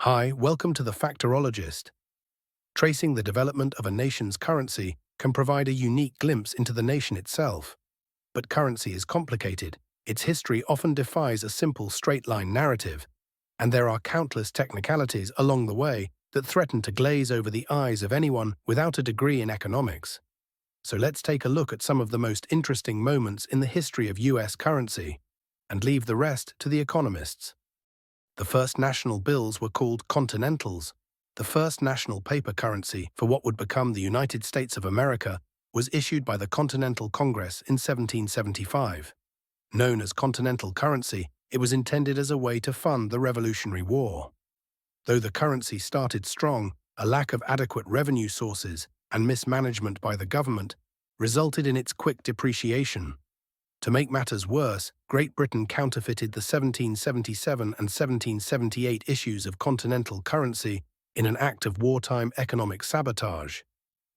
Hi, welcome to the Factorologist. Tracing the development of a nation's currency can provide a unique glimpse into the nation itself. But currency is complicated. Its history often defies a simple straight-line narrative, and there are countless technicalities along the way that threaten to glaze over the eyes of anyone without a degree in economics. So let's take a look at some of the most interesting moments in the history of US currency, and leave the rest to the economists. The first national bills were called Continentals. The first national paper currency for what would become the United States of America was issued by the Continental Congress in 1775. Known as Continental currency, it was intended as a way to fund the Revolutionary War. Though the currency started strong, a lack of adequate revenue sources and mismanagement by the government resulted in its quick depreciation. To make matters worse, Great Britain counterfeited the 1777 and 1778 issues of continental currency in an act of wartime economic sabotage,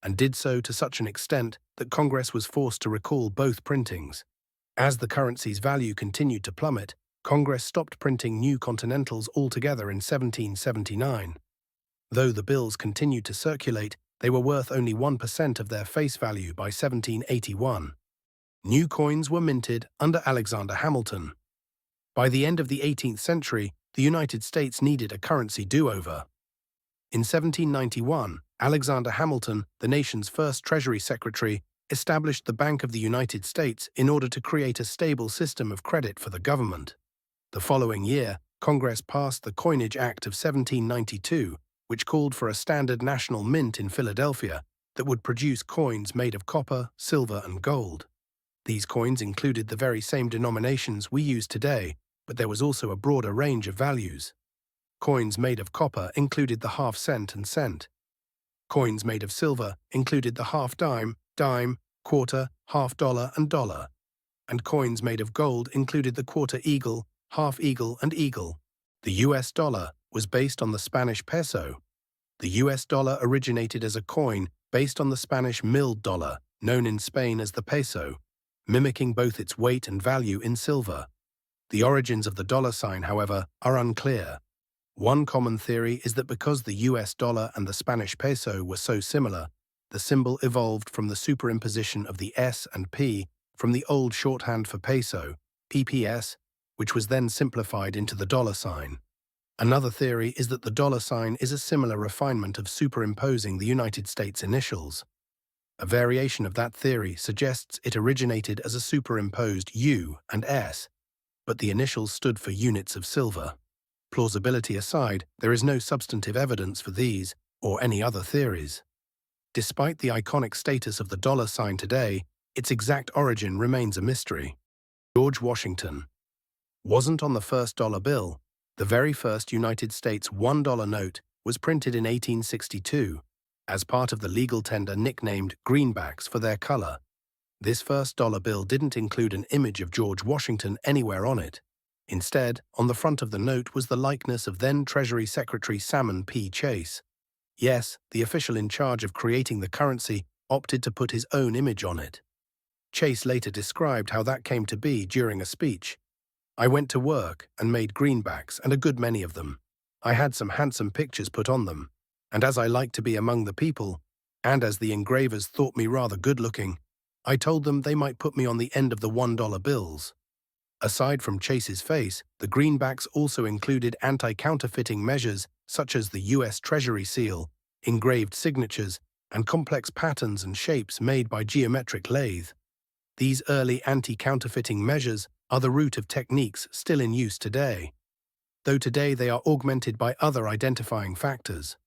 and did so to such an extent that Congress was forced to recall both printings. As the currency's value continued to plummet, Congress stopped printing new continentals altogether in 1779. Though the bills continued to circulate, they were worth only 1% of their face value by 1781. New coins were minted under Alexander Hamilton. By the end of the 18th century, the United States needed a currency do-over. In 1791, Alexander Hamilton, the nation's first Treasury Secretary, established the Bank of the United States in order to create a stable system of credit for the government. The following year, Congress passed the Coinage Act of 1792, which called for a standard national mint in Philadelphia that would produce coins made of copper, silver, and gold. These coins included the very same denominations we use today, but there was also a broader range of values. Coins made of copper included the half cent and cent. Coins made of silver included the half dime, dime, quarter, half dollar, and dollar. And coins made of gold included the quarter eagle, half eagle, and eagle. The US dollar was based on the Spanish peso. The US dollar originated as a coin based on the Spanish milled dollar, known in Spain as the peso, mimicking both its weight and value in silver. The origins of the dollar sign, however, are unclear. One common theory is that because the US dollar and the Spanish peso were so similar, the symbol evolved from the superimposition of the S and P from the old shorthand for peso, PPS, which was then simplified into the dollar sign. Another theory is that the dollar sign is a similar refinement of superimposing the United States initials. A variation of that theory suggests it originated as a superimposed U and S, but the initials stood for units of silver. Plausibility aside, there is no substantive evidence for these or any other theories. Despite the iconic status of the dollar sign today, its exact origin remains a mystery. George Washington wasn't on the first dollar bill. The very first United States $1 note was printed in 1862, as part of the legal tender nicknamed greenbacks for their color. This first dollar bill didn't include an image of George Washington anywhere on it. Instead, on the front of the note was the likeness of then Treasury Secretary Salmon P. Chase. Yes, the official in charge of creating the currency opted to put his own image on it. Chase later described how that came to be during a speech. "I went to work and made greenbacks, and a good many of them. I had some handsome pictures put on them. And as I like to be among the people, and as the engravers thought me rather good-looking, I told them they might put me on the end of the $1 bills." Aside from Chase's face, the greenbacks also included anti-counterfeiting measures such as the U.S. Treasury seal, engraved signatures, and complex patterns and shapes made by geometric lathe. These early anti-counterfeiting measures are the root of techniques still in use today, though today they are augmented by other identifying factors.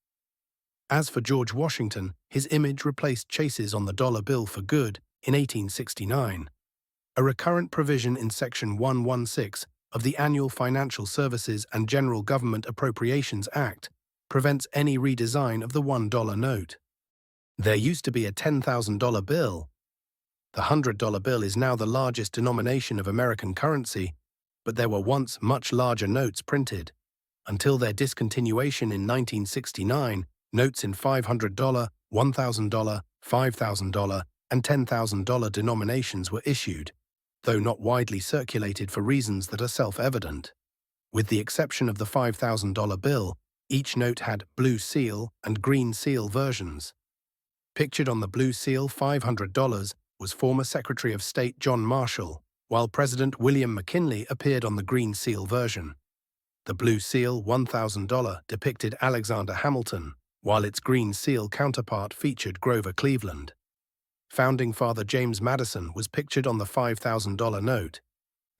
As for George Washington, his image replaced Chase's on the dollar bill for good in 1869. A recurrent provision in Section 116 of the Annual Financial Services and General Government Appropriations Act prevents any redesign of the $1 note. There used to be a $10,000 bill. The $100 bill is now the largest denomination of American currency, but there were once much larger notes printed. Until their discontinuation in 1969, notes in $500, $1,000, $5,000, and $10,000 denominations were issued, though not widely circulated for reasons that are self-evident. With the exception of the $5,000 bill, Each note had blue seal and green seal versions. Pictured on the blue seal $500 was former Secretary of State John Marshall, while President William McKinley appeared on the green seal version. The blue seal $1,000 depicted Alexander Hamilton, while its green seal counterpart featured Grover Cleveland. Founding Father James Madison was pictured on the $5,000 note,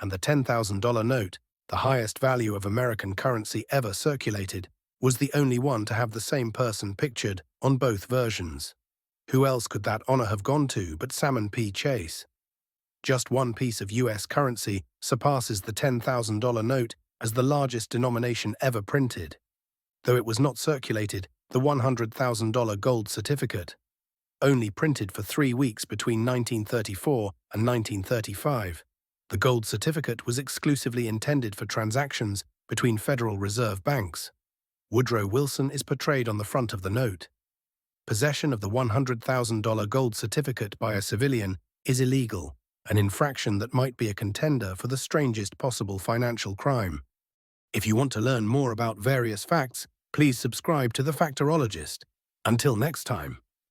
and the $10,000 note, the highest value of American currency ever circulated, was the only one to have the same person pictured on both versions. Who else could that honor have gone to but Salmon P. Chase? Just one piece of U.S. currency surpasses the $10,000 note as the largest denomination ever printed. Though it was not circulated, the $100,000 gold certificate, only printed for 3 weeks between 1934 and 1935. The gold certificate was exclusively intended for transactions between Federal Reserve banks. Woodrow Wilson is portrayed on the front of the note. Possession of the $100,000 gold certificate by a civilian is illegal, an infraction that might be a contender for the strangest possible financial crime. If you want to learn more about various facts, please subscribe to The Factorologist. Until next time.